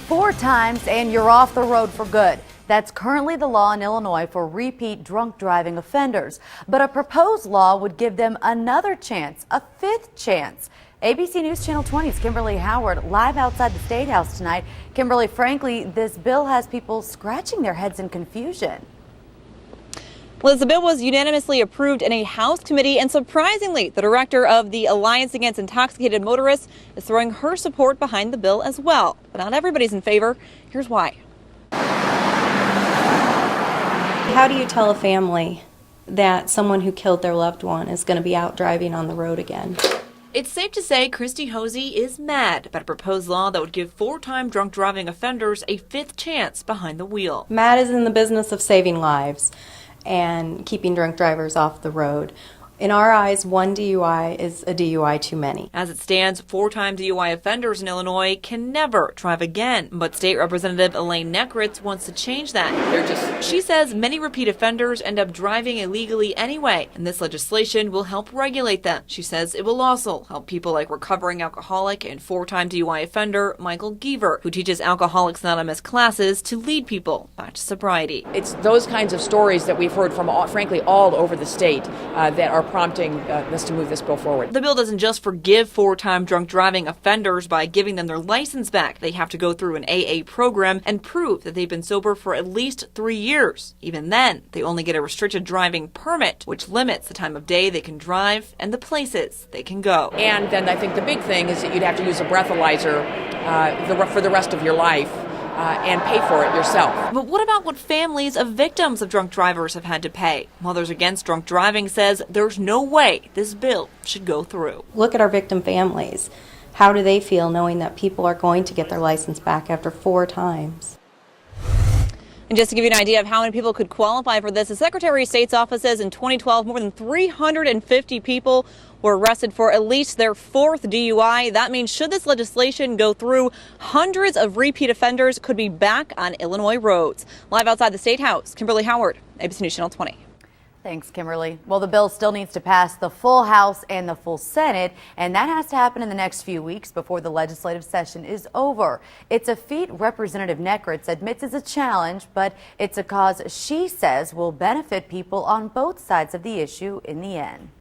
4 times and you're off the road for good. That's currently the law in Illinois for repeat drunk driving offenders. But a proposed law would give them another chance, a 5th chance. ABC News Channel 20's Kimberly Howard live outside the State House tonight. Kimberly, frankly, this bill has people scratching their heads in confusion. Liz, the bill was unanimously approved in a House committee, and surprisingly, the director of the Alliance Against Intoxicated Motorists is throwing her support behind the bill as well. But not everybody's in favor. Here's why. How do you tell a family that someone who killed their loved one is going to be out driving on the road again? It's safe to say Christy Hosey is mad about a proposed law that would give 4-time drunk driving offenders a 5th chance behind the wheel. Matt is in the business of saving lives and keeping drunk drivers off the road. In our eyes, 1 DUI is a DUI too many. As it stands, 4-time DUI offenders in Illinois can never drive again. But State Representative Elaine Neckritz wants to change that. She says many repeat offenders end up driving illegally anyway, and this legislation will help regulate them. She says it will also help people like recovering alcoholic and 4-time DUI offender Michael Geaver, who teaches Alcoholics Anonymous classes to lead people back to sobriety. It's those kinds of stories that we've heard from, frankly, all over the state that are prompting us to move this bill forward. The bill doesn't just forgive 4-time drunk driving offenders by giving them their license back. They have to go through an AA program and prove that they've been sober for at least 3 years. Even then, they only get a restricted driving permit, which limits the time of day they can drive and the places they can go. And then I think the big thing is that you'd have to use a breathalyzer for the rest of your life. And pay for it yourself. But what about what families of victims of drunk drivers have had to pay? Mothers Against Drunk Driving says there's no way this bill should go through. Look at our victim families. How do they feel knowing that people are going to get their license back after 4 times? And just to give you an idea of how many people could qualify for this, the Secretary of State's office says in 2012, more than 350 people were arrested for at least their 4th DUI. That means should this legislation go through, hundreds of repeat offenders could be back on Illinois roads. Live outside the State House, Kimberly Howard, ABC News Channel 20. Thanks, Kimberly. Well, the bill still needs to pass the full House and the full Senate, and that has to happen in the next few weeks before the legislative session is over. It's a feat Representative Neckritz admits is a challenge, but it's a cause she says will benefit people on both sides of the issue in the end.